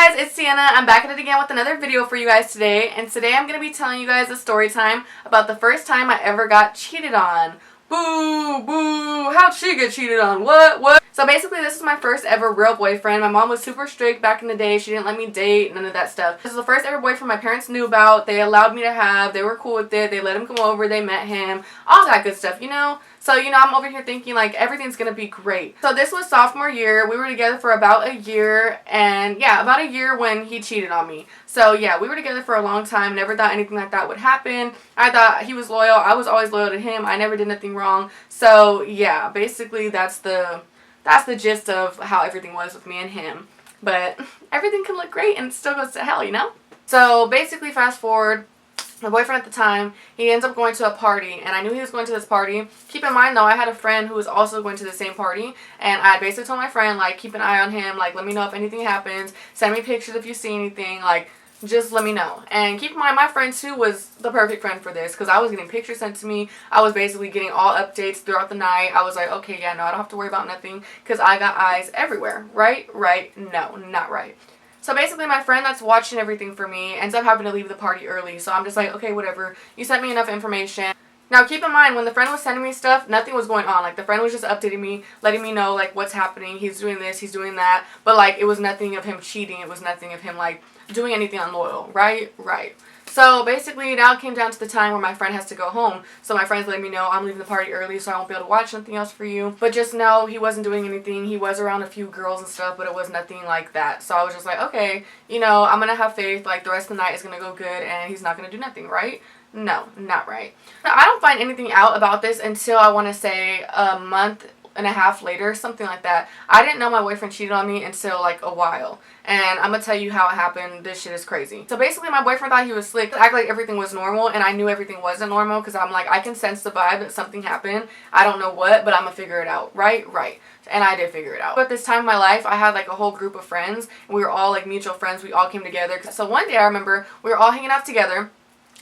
Hey guys, it's Sienna. I'm back at it again with another video for you guys today, and today I'm going to be telling you guys a story time about the first time I ever got cheated on. Boo! Boo! How'd she get cheated on? What? So basically this is my first ever real boyfriend. My mom was super strict back in the day. She didn't let me date, none of that stuff. This is the first ever boyfriend my parents knew about. They allowed me to have. They were cool with it. They let him come over. They met him. All that good stuff, you know? So, I'm over here thinking, like, everything's gonna be great. So this was sophomore year. We were together for about a year. And, yeah, about a year when he cheated on me. So, yeah, we were together for a long time. Never thought anything like that would happen. I thought he was loyal. I was always loyal to him. I never did nothing wrong. So, yeah, basically that's the gist of how everything was with me and him. But everything can look great and it still goes to hell, you know? So, basically, fast forward. My boyfriend at the time, he ends up going to a party, and I knew he was going to this party. Keep in mind, though, I had a friend who was also going to the same party, and I basically told my friend, like, keep an eye on him, like, let me know if anything happens, send me pictures if you see anything, like, just let me know. And keep in mind, my friend, too, was the perfect friend for this, because I was getting pictures sent to me. I was basically getting all updates throughout the night. I was like, okay, yeah, no, I don't have to worry about nothing, because I got eyes everywhere. Right? No, not right. So basically my friend that's watching everything for me ends up having to leave the party early. So I'm just like, okay, whatever. You sent me enough information. Now keep in mind, when the friend was sending me stuff, nothing was going on. Like, the friend was just updating me, letting me know, like, what's happening. He's doing this, he's doing that. But, like, it was nothing of him cheating. It was nothing of him, like, doing anything unloyal. Right? So basically now it came down to the time where my friend has to go home. So my friend's letting me know I'm leaving the party early, so I won't be able to watch nothing else for you. But just know he wasn't doing anything. He was around a few girls and stuff, but it was nothing like that. So I was just like, okay, I'm going to have faith. Like, the rest of the night is going to go good and he's not going to do nothing, right? No, not right. Now, I don't find anything out about this until I want to say a month and a half later, something like that. I didn't know my boyfriend cheated on me until like a while, and I'm gonna tell you how it happened. This shit is crazy. So basically my boyfriend thought he was slick, act like everything was normal, and I knew everything wasn't normal, because I'm like, I can sense the vibe that something happened. I don't know what, but I'm gonna figure it out. Right. And I did figure it out. But at this time in my life, I had like a whole group of friends, and we were all like mutual friends. We all came together. So one day I remember we were all hanging out together,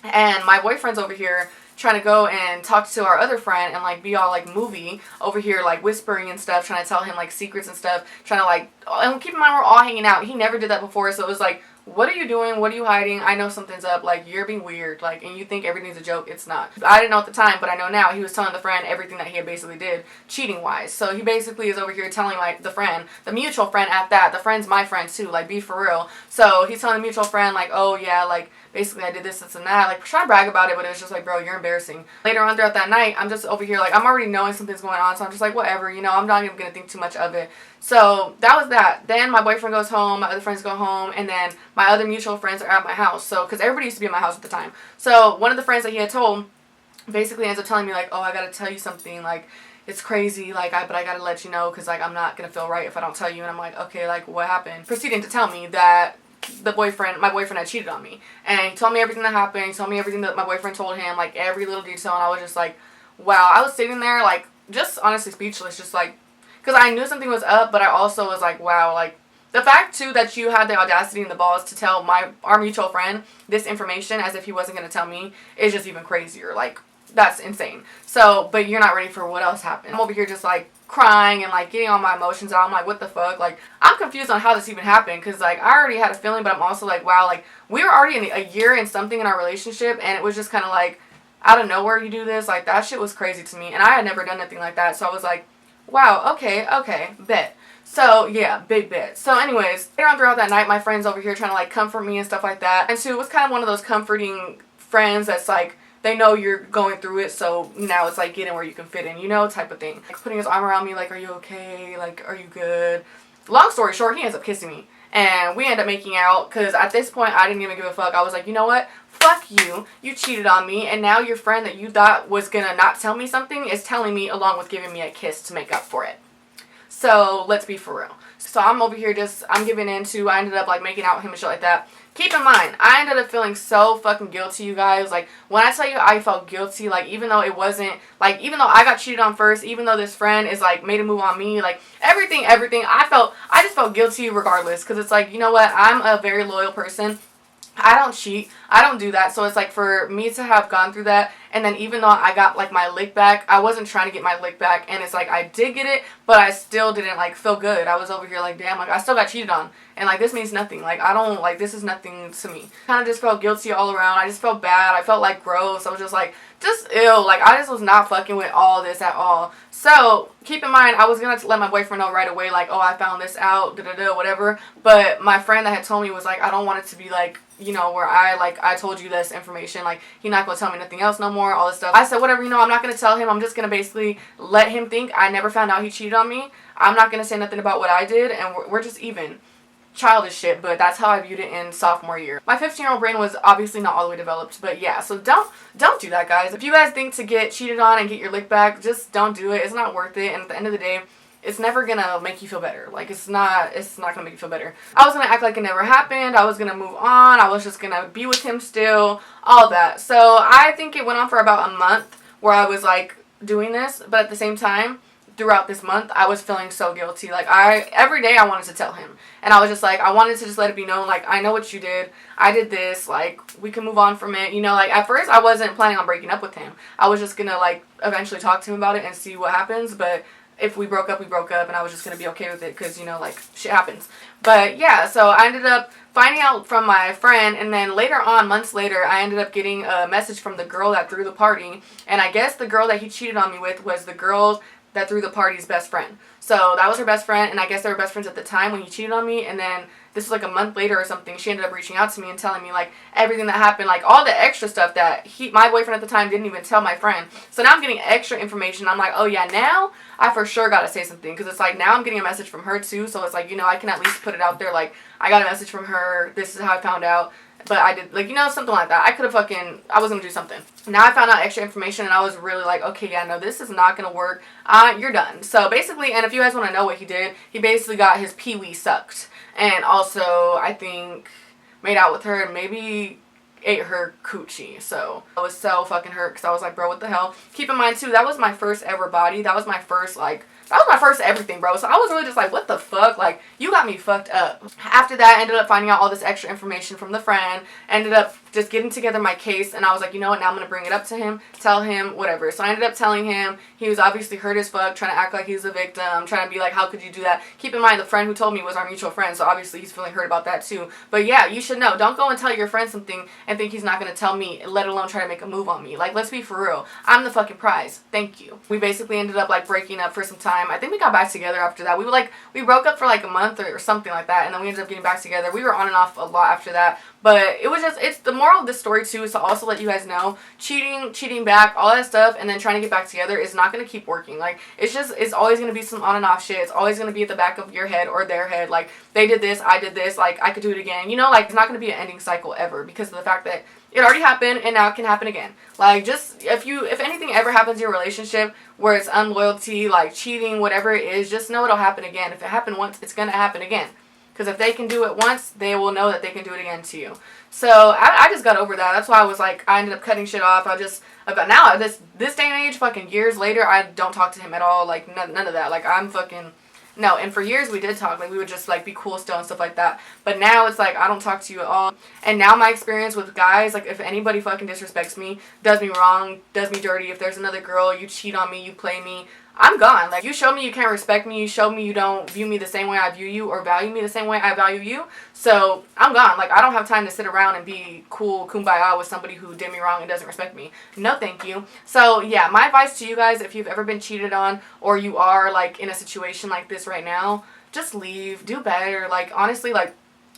and my boyfriend's over here trying to go and talk to our other friend and like be all like movie over here, like whispering and stuff, trying to tell him like secrets and stuff, trying to like, and keep in mind we're all hanging out. He never did that before, so it was like, what are you doing? What are you hiding? I know something's up. Like, you're being weird. Like, and you think everything's a joke. It's not. I didn't know at the time, but I know now. He was telling the friend everything that he had basically did cheating wise. So he basically is over here telling like the friend, the mutual friend at that. The friend's my friend too. Like, be for real. So he's telling the mutual friend like, oh yeah, like basically I did this and that. Like, trying to brag about it, but it was just like, bro, you're embarrassing. Later on throughout that night, I'm just over here like, I'm already knowing something's going on. So I'm just like, whatever. I'm not even gonna think too much of it. So that was that. Then my boyfriend goes home, my other friends go home, and then my other mutual friends are at my house. So, because everybody used to be at my house at the time. So one of the friends that he had told basically ends up telling me like, oh, I gotta tell you something, like, it's crazy, like, but I gotta let you know, because like I'm not gonna feel right if I don't tell you. And I'm like, okay, like, what happened? Proceeding to tell me that my boyfriend had cheated on me, and he told me everything that happened. He told me everything that my boyfriend told him, like every little detail, and I was just like, wow. I was sitting there like just honestly speechless, just like, because I knew something was up, but I also was like, wow, like, the fact, too, that you had the audacity and the balls to tell our mutual friend this information as if he wasn't going to tell me is just even crazier. Like, that's insane. So, but you're not ready for what else happened. I'm over here just, like, crying and, like, getting all my emotions out. I'm like, what the fuck? Like, I'm confused on how this even happened, because, like, I already had a feeling, but I'm also like, wow, like, we were already in a year and something in our relationship, and it was just kind of like, out of nowhere you do this. Like, that shit was crazy to me, and I had never done anything like that. So I was like, wow, okay, bet. So, yeah, big bet. So, anyways, later on throughout that night, my friend's over here trying to, like, comfort me and stuff like that. And so it was kind of one of those comforting friends that's, like, they know you're going through it, so now it's, like, get in where you can fit in, type of thing. Like, putting his arm around me, like, are you okay? Like, are you good? Long story short, he ends up kissing me. And we end up making out, because at this point, I didn't even give a fuck. I was like, you know what? Fuck you. You cheated on me, and now your friend that you thought was gonna not tell me something is telling me, along with giving me a kiss to make up for it. So, let's be for real. So, I'm over here I'm giving in to, I ended up, like, making out with him and shit like that. Keep in mind, I ended up feeling so fucking guilty, you guys. Like, when I tell you I felt guilty, like, even though it wasn't, like, even though I got cheated on first, even though this friend is, like, made a move on me, like, everything, I just felt guilty regardless. Because it's like, you know what, I'm a very loyal person. I don't cheat. I don't do that. So it's like, for me to have gone through that, and then even though I got like my lick back, I wasn't trying to get my lick back, and it's like I did get it, but I still didn't like feel good. I was over here like, damn, like I still got cheated on, and like this means nothing. Like I don't like, this is nothing to me. Kind of just felt guilty all around. I just felt bad. I felt like gross. I was just like, just ill. Like I just was not fucking with all this at all. So keep in mind, I was gonna let my boyfriend know right away, like, oh, I found this out, whatever. But my friend that had told me was like, I don't want it to be like, you know, where I told you this information, like, he's not gonna tell me nothing else no more, all this stuff. I said, whatever, you know, I'm not gonna tell him. I'm just gonna basically let him think I never found out he cheated on me. I'm not gonna say nothing about what I did, and we're just even. Childish shit, but that's how I viewed it in sophomore year. My 15-year-old brain was obviously not all the way developed, but yeah, so don't do that, guys. If you guys think to get cheated on and get your lick back, just don't do it. It's not worth it, and at the end of the day, it's never gonna make you feel better. Like, it's not gonna make you feel better. I was gonna act like it never happened. I was gonna move on. I was just gonna be with him still, all that. So I think it went on for about a month where I was like doing this, but at the same time, throughout this month, I was feeling so guilty. Like, every day I wanted to tell him. And I was just like, I wanted to just let it be known, like, I know what you did. I did this. Like, we can move on from it. You know, like, at first I wasn't planning on breaking up with him. I was just gonna, like, eventually talk to him about it and see what happens. But if we broke up, we broke up. And I was just gonna be okay with it because, you know, like, shit happens. But, yeah, so I ended up finding out from my friend, and then later on, months later, I ended up getting a message from the girl that threw the party. And I guess the girl that he cheated on me with was the girl that threw the party's best friend. So that was her best friend, and I guess they were best friends at the time when he cheated on me. And then this was like a month later or something, she ended up reaching out to me and telling me like everything that happened, like all the extra stuff that my boyfriend at the time didn't even tell my friend. So now I'm getting extra information. I'm like, oh yeah, now I for sure gotta say something, because it's like now I'm getting a message from her too. So it's like, you know, I can at least put it out there, like, I got a message from her, this is how I found out. But I did, like, you know, something like that. I was going to do something. Now I found out extra information, and I was really like, okay, yeah, no, this is not going to work. You're done. So basically, and if you guys want to know what he did, he basically got his pee-wee sucked. And also, I think, made out with her and maybe ate her coochie. So I was so fucking hurt, because I was like, bro, what the hell? Keep in mind, too, that was my first ever body. That was my first, like, that was my first everything, bro. So I was really just like, what the fuck? Like, you got me fucked up. After that, I ended up finding out all this extra information from the friend. Ended up just getting together my case. And I was like, you know what? Now I'm going to bring it up to him. Tell him, whatever. So I ended up telling him. He was obviously hurt as fuck. Trying to act like he was a victim. Trying to be like, how could you do that? Keep in mind, the friend who told me was our mutual friend. So obviously he's feeling hurt about that too. But yeah, you should know. Don't go and tell your friend something and think he's not going to tell me, let alone try to make a move on me. Like, let's be for real. I'm the fucking prize. Thank you. We basically ended up like breaking up for some time. I think we got back together after that. We broke up for like a month or something like that, and then we ended up getting back together. We were on and off a lot after that, but it was just, it's the moral of this story too is to also let you guys know, cheating back, all that stuff, and then trying to get back together is not going to keep working. Like, it's always going to be some on and off shit. It's always going to be at the back of your head or their head, like, they did this, I did this, like, I could do it again, you know, like, it's not going to be an ending cycle ever, because of the fact that it already happened, and now it can happen again. Like, just, if anything ever happens in your relationship where it's unloyalty, like cheating, whatever it is, just know it'll happen again. If it happened once, it's going to happen again. Because if they can do it once, they will know that they can do it again to you. So, I just got over that. That's why I was like, I ended up cutting shit off. But now, this day and age, fucking years later, I don't talk to him at all. Like, none of that. Like, I'm fucking... No, and for years we did talk, like we would just like be cool still and stuff like that. But now it's like I don't talk to you at all. And now my experience with guys, like if anybody fucking disrespects me, does me wrong, does me dirty, if there's another girl, you cheat on me, you play me, I'm gone. Like, you show me you can't respect me, you show me you don't view me the same way I view you or value me the same way I value you. So, I'm gone. Like, I don't have time to sit around and be cool, kumbaya with somebody who did me wrong and doesn't respect me. No, thank you. So, yeah, my advice to you guys, if you've ever been cheated on or you are, like, in a situation like this right now, just leave. Do better. Like, honestly, like,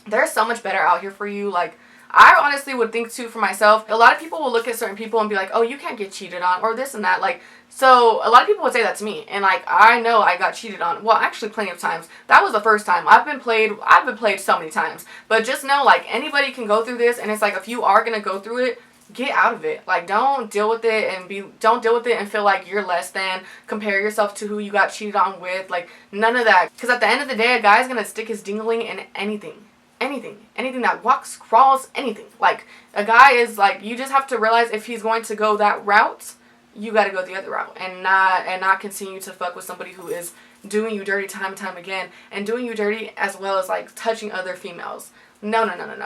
there's so much better out here for you. Like, I honestly would think too for myself, a lot of people will look at certain people and be like, oh, you can't get cheated on or this and that. Like, so a lot of people would say that to me, and like, I know I got cheated on. Well, actually plenty of times. That was the first time. I've been played so many times. But just know, like, anybody can go through this, and it's like, if you are going to go through it, get out of it. Like, don't deal with it and feel like you're less than, compare yourself to who you got cheated on with. Like, none of that. Because at the end of the day, a guy's going to stick his dingling in anything that walks, crawls, anything. Like, a guy is like, you just have to realize if he's going to go that route, you got to go the other route and not continue to fuck with somebody who is doing you dirty time and time again, and doing you dirty as well as like touching other females. No,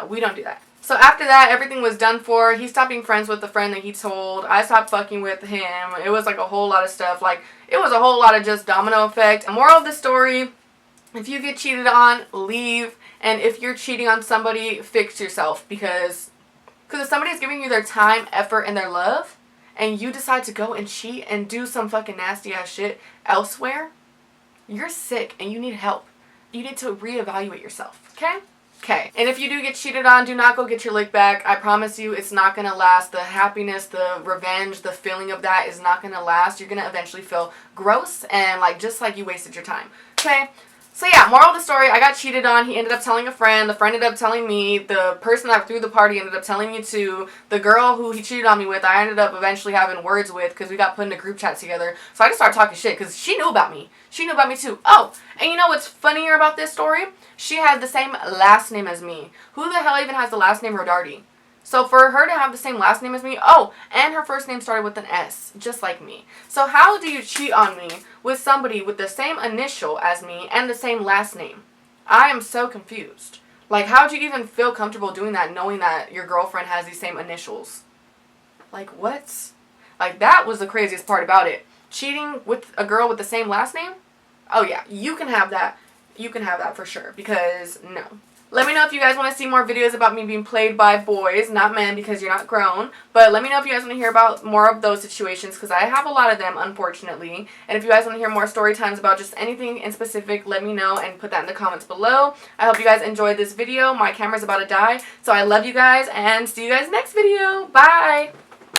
we don't do that. So after that, everything was done for. He stopped being friends with the friend that he told. I stopped fucking with him. It was like a whole lot of stuff. Like, it was a whole lot of just domino effect. And moral of the story, if you get cheated on, leave And if you're cheating on somebody, fix yourself, because if somebody's giving you their time, effort, and their love, and you decide to go and cheat and do some fucking nasty ass shit elsewhere, you're sick and you need help. You need to reevaluate yourself, okay? Okay. And if you do get cheated on, do not go get your lick back. I promise you it's not going to last. The happiness, the revenge, the feeling of that is not going to last. You're going to eventually feel gross and just like you wasted your time, okay? So yeah, moral of the story, I got cheated on. He ended up telling a friend. The friend ended up telling me. The person that threw the party ended up telling me too. The girl who he cheated on me with, I ended up eventually having words with because we got put in a group chat together. So I just started talking shit because she knew about me. She knew about me too. Oh, and you know what's funnier about this story? She had the same last name as me. Who the hell even has the last name Rodarte? So for her to have the same last name as me, oh, and her first name started with an S, just like me. So how do you cheat on me with somebody with the same initial as me and the same last name? I am so confused. Like, how would you even feel comfortable doing that knowing that your girlfriend has these same initials? Like, what? Like, that was the craziest part about it. Cheating with a girl with the same last name? Oh yeah, you can have that. You can have that for sure, because no. Let me know if you guys want to see more videos about me being played by boys, not men, because you're not grown. But let me know if you guys want to hear about more of those situations, because I have a lot of them, unfortunately. And if you guys want to hear more story times about just anything in specific, let me know and put that in the comments below. I hope you guys enjoyed this video. My camera's about to die. So I love you guys, and see you guys next video. Bye!